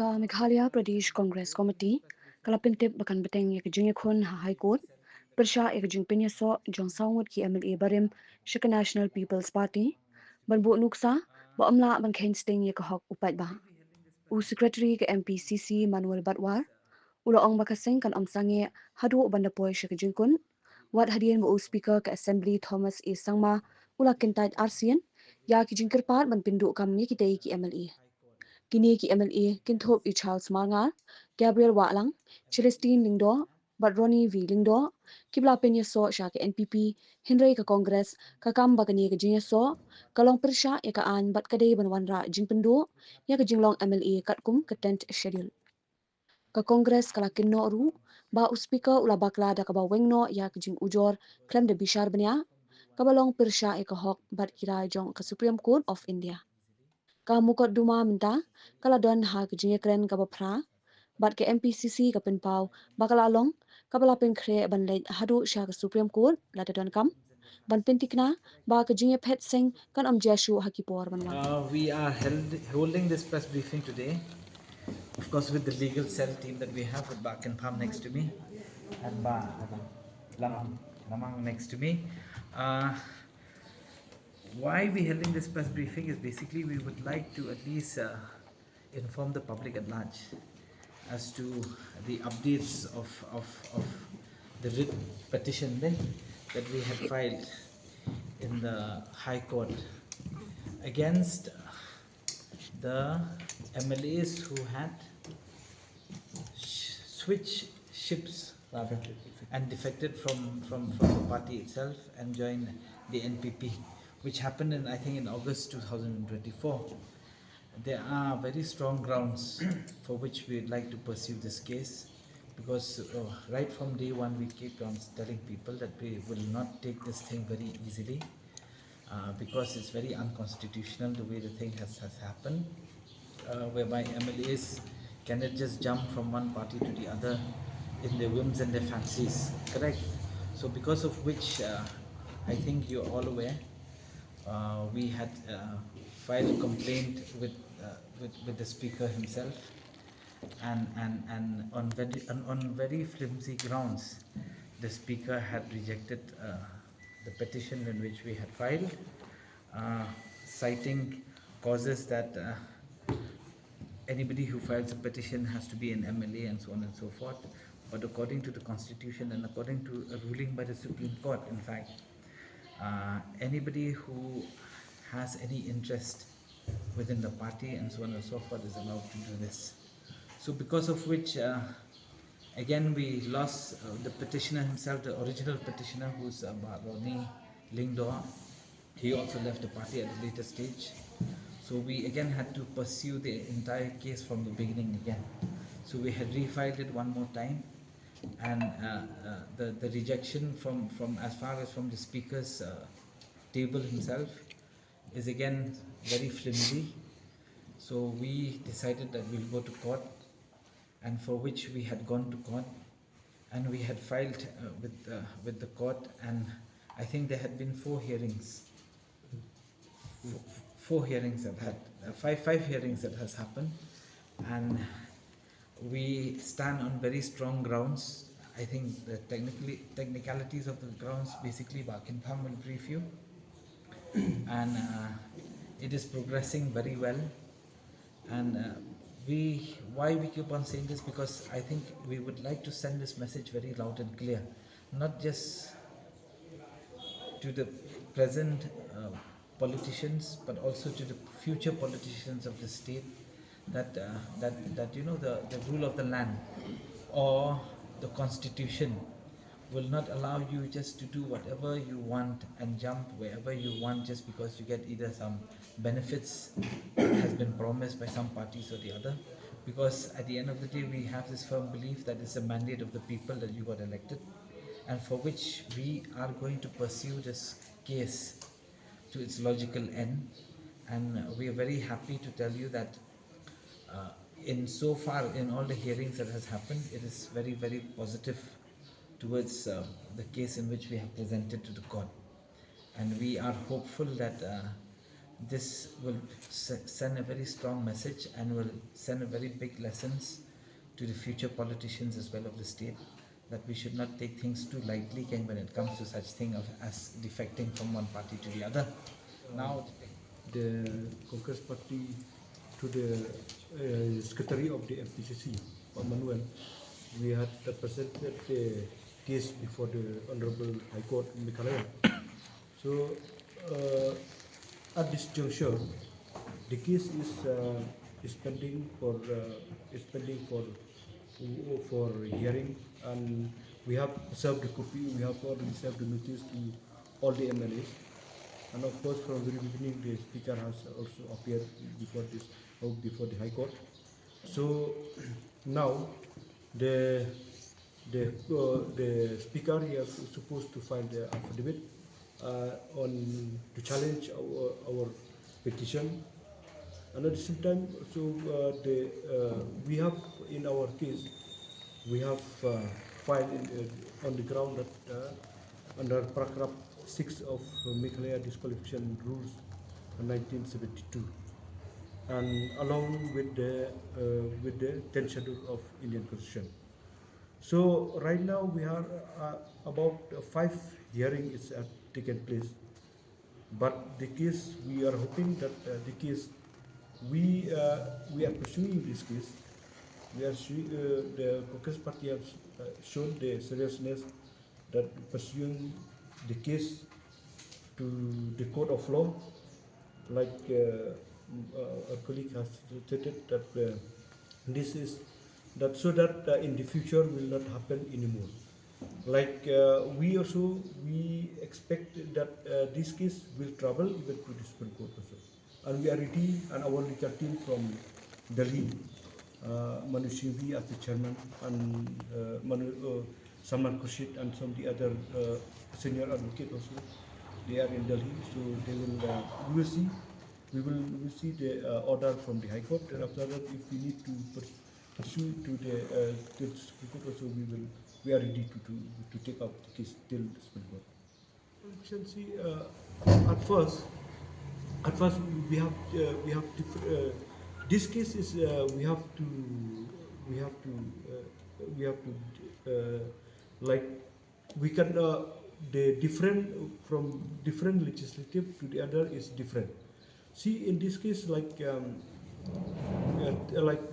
ka Meghalaya Pradesh Congress Committee kalapintip bakan beteng ya kejing khon High Court persha ya kejing pinya so jong saungut ki MLA barim Shika National People's Party ban bu nuksa ba amla ban khen sting ya ka hok upat ba u secretary ke MPCC Manuel Batwar ula ong bakaseng kan amsange hadu banda poy Shika jingkun wat hadian bu speaker ke assembly Thomas E Sangma ula kentait arsian ya ki jingkirpat ban pindu kam ni ki dei ki MLA kini ki MLA kinthop I Charles Marnga, Gabriel Walang, Celestine Lingdo, Badroni V Lingdo, Kibla Penya so sha ke NPP, Henry ka Congress, ka kamba ka ni ka jinya so, kalong persya ya ka an bat kadai banwanra jingpendo, ya ka jinglong MLA katkum ka tent schedule. Ka Congress kala kinno ru, ba uspika ula bakla da ka ba wengno ya ka jing ujor, klem de bishar banya, kabalong persya ya ka hok bat kira jong ka Supreme Court of India. Kamu kot duma minta kala don ha kejinge kren ka bapra bat ke MPCC ka penpau bakala long kabala pen kre ban le hadu sha ka Supreme Court la don kam ban pentikna ba kejinge pet sing kan am jashu hakipor ban wan We are holding this press briefing today, of course, with the legal cell team that we have with Bak and Pham next to me and Lamang next to me. Why we holding this press briefing is basically we would like to at least inform the public at large as to the updates of the writ petition that we had filed in the High Court against the MLAs who had switched ships rather and defected from the party itself and joined the NPP, which happened in I think in August 2024. There are very strong grounds for which we would like to pursue this case, because right from day one we keep on telling people that we will not take this thing very easily, because it's very unconstitutional the way the thing has happened, whereby MLAs cannot just jump from one party to the other in their whims and their fancies, correct? So because of which, I think you're all aware, we had filed a complaint with the speaker himself, and on very flimsy grounds the speaker had rejected the petition in which we had filed, citing causes that anybody who files a petition has to be an MLA and so on and so forth. But according to the constitution and according to a ruling by the Supreme Court, in fact, anybody who has any interest within the party and so on and so forth is allowed to do this. So because of which, again we lost the petitioner himself, the original petitioner, who's Ronnie Lingdo. He also left the party at a later stage. So we again had to pursue the entire case from the beginning again. So we had refiled it one more time, and the rejection from as far as from the speaker's table himself is again very flimsy. So we decided that we'll go to court, and for which we had gone to court, and we had filed with the court, and I think there had been four hearings that had five hearings that has happened, and we stand on very strong grounds. I think the technicalities of the grounds basically Bak and Pham will brief you, and it is progressing very well. And why we keep on saying this, because I think we would like to send this message very loud and clear, not just to the present politicians, but also to the future politicians of the state, that you know, the rule of the land or the constitution will not allow you just to do whatever you want and jump wherever you want just because you get either some benefits that has been promised by some parties or the other. Because at the end of the day, we have this firm belief that it's a mandate of the people that you got elected, and for which we are going to pursue this case to its logical end. And we are very happy to tell you that in so far in all the hearings that has happened, it is very, very positive towards the case in which we have presented to the court. And we are hopeful that this will send a very strong message and will send a very big lessons to the future politicians as well of the state, that we should not take things too lightly when it comes to such thing as defecting from one party to the other. Now the Congress Party to the Secretary of the MPCC, Manuel, we had presented the case before the Honorable High Court in Meghalaya. So at this juncture, the case is pending for hearing, and we have served the copy. We have already served the notice to all the MLAs, and of course, from the very beginning, the speaker has also appeared before the High Court. So now the speaker here is supposed to file the affidavit on to challenge our petition, and at the same time, so we have in our case we have filed on the ground that under paragraph 6 of Meghalaya disqualification rules 1972, and along with the 10th schedule of Indian Constitution. So right now we are about 5 hearings taken place, but the case we are hoping that the case we are pursuing this case. The Congress Party has shown the seriousness that pursuing the case to the court of law, like our colleague has stated that this is that so that in the future will not happen anymore. Like we expect that this case will travel even to the Supreme Court also, and we are ready, and our legal team from Delhi, Manu Singhi as the chairman, and Salman Khurshid and some of the other senior advocate also, they are in Delhi, so they will we will see. We will see the order from the High Court, and after that, if we need to pursue to the Supreme Court also, we are ready to take up the case till the Supreme Court. You can see at first we have this case is we have to like we can the different from different legislative to the other is different. See, in this case, like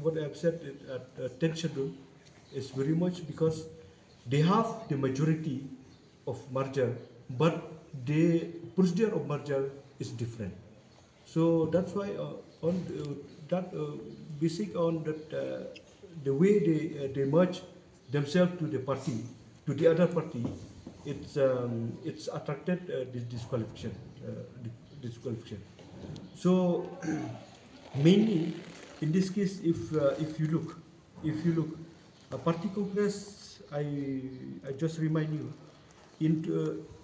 what I've said at 10th schedule is very much because they have the majority of merger, but the procedure of merger is different. So that's why on that basic on that the way they merge themselves to the party, to the other party, it's attracted this disqualification. So mainly in this case, if you look, a party congress, I just remind you,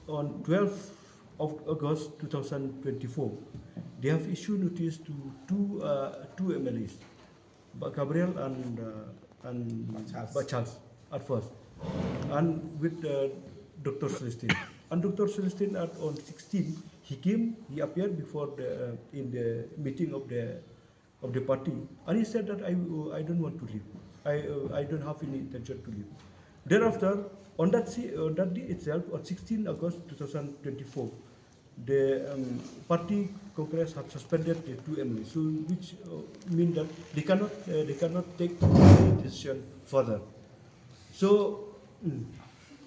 on 12th of August 2024, they have issued notice to two MLAs, Gabriel and Charles at first, and with Dr. Celestine. And Dr. Celestine on 16th, he appeared before in the meeting of the party, and he said that I don't want to leave. I don't have any intention to leave. Thereafter, on that day itself, on 16 August 2024, the party congress had suspended the two MLAs, so which means that they cannot take the decision further. So.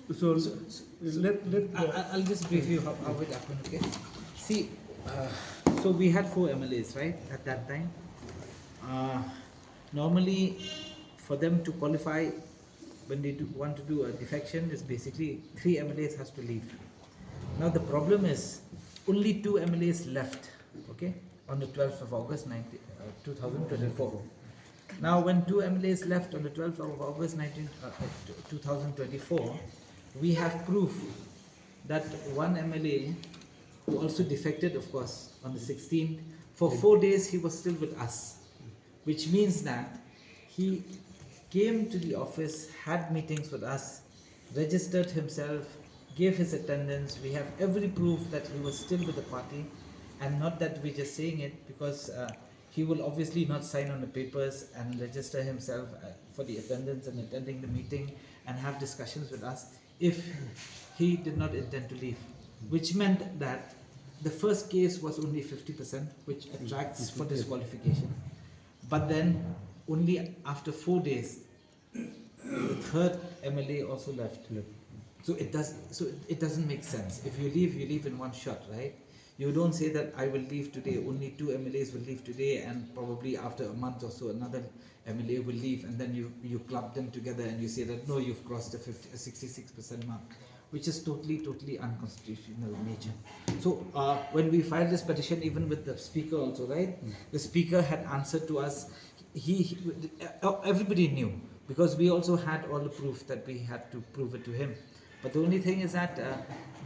I'll just brief you how it happened. Okay. See, so we had 4 MLAs, right, at that time. Normally, for them to qualify, when they want to do a defection, is basically 3 MLAs has to leave. Now the problem is only 2 MLAs left. Okay, on the 12th of August 2024. Now, when 2 MLAs left on the 12th of August 2024, we have proof that one MLA who also defected, of course, on the 16th, for 4 days he was still with us, which means that he came to the office, had meetings with us, registered himself, gave his attendance. We have every proof that he was still with the party, and not that we're just saying it, because he will obviously not sign on the papers and register himself for the attendance and attending the meeting and have discussions with us if he did not intend to leave, which meant that the first case was only 50%, which attracts for disqualification. But then only after 4 days, the third MLA also left. So it doesn't make sense. If you leave in one shot, right? You don't say that I will leave today, only 2 MLAs will leave today, and probably after a month or so another MLA will leave, and then you club them together and you say that no, you've crossed the 66% mark, which is totally unconstitutional nature. So when we filed this petition, even with the speaker also, right? The speaker had answered to us. Everybody knew, because we also had all the proof that we had to prove it to him. But the only thing is that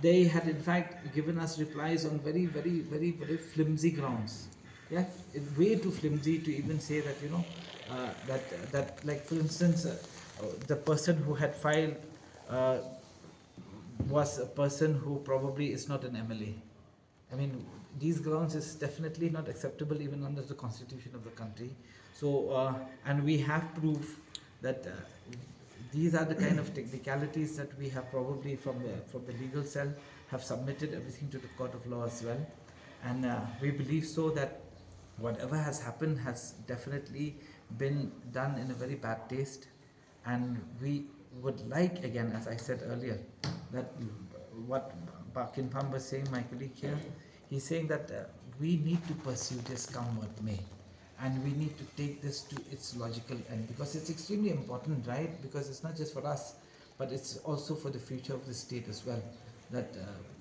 they had in fact given us replies on very flimsy grounds. Yeah, way too flimsy to even say that, you know, that like, for instance, the person who had filed was a person who probably is not an MLA. I mean, these grounds is definitely not acceptable even under the constitution of the country. So, and we have proof that these are the kind of technicalities that we have probably from the legal cell have submitted everything to the court of law as well. And we believe so that whatever has happened has definitely been done in a very bad taste. And we would like, again, as I said earlier, that what Kin Pham was saying, my colleague here, he's saying that we need to pursue this come what may. And we need to take this to its logical end, because it's extremely important, right? Because it's not just for us, but it's also for the future of the state as well. That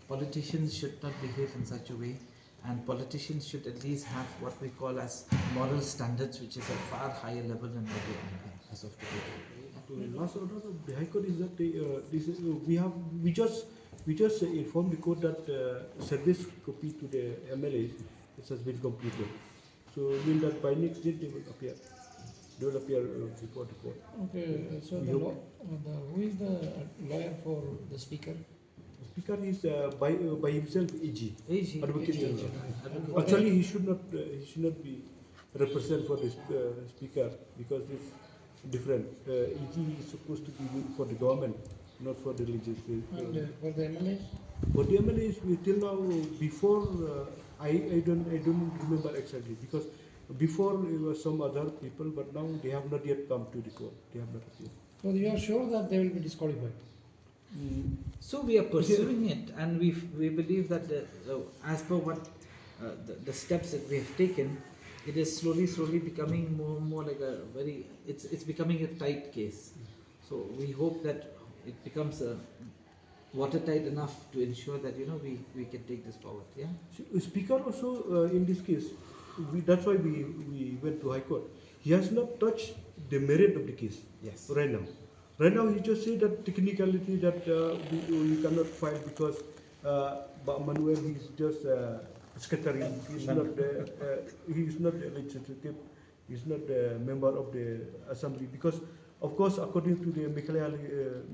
politicians should not behave in such a way, and politicians should at least have what we call as moral standards, which is a far higher level than what they are as of today. The last order of the High Court is that we just informed the court that service copy to the MLAs has been completed. So mean that by next date they will appear. They will appear before the court. Okay, so who is the lawyer for the speaker? The speaker is by himself AG. Advocate General. Actually, he should not be represent for the speaker, because it's different. AG is supposed to be for the government, not for the legislature. And for the MLAs? For the MLAs, till now, before I don't remember exactly, because before it was some other people, but now they have not yet come to the court. They have not appeared. So you are sure that they will be disqualified? So we are pursuing it, and we believe that as per what the steps that we have taken, it is slowly becoming more like a very, it's becoming a tight case. So we hope that it becomes watertight enough to ensure that, you know, we can take this forward. Yeah. Speaker also in this case, that's why we went to High Court. He has not touched the merit of the case. Yes. Right now. Right now he just said that technicality that we cannot file because Manuel is just secretary. He's not the legislative. He's not the member of the assembly, because of course, according to the Meghalaya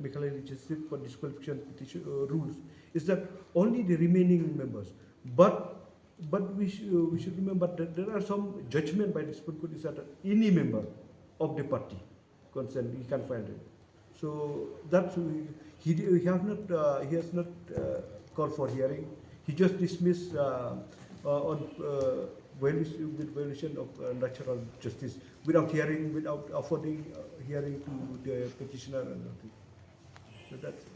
legislative for disqualification petition rules, is that only the remaining members. But we should remember that there are some judgment by the Supreme Court is that any member of the party concerned, he can file it. So that he has not called for hearing. He just dismissed on violation of natural justice without hearing, without affording hearing to the petitioner and nothing. So that's it.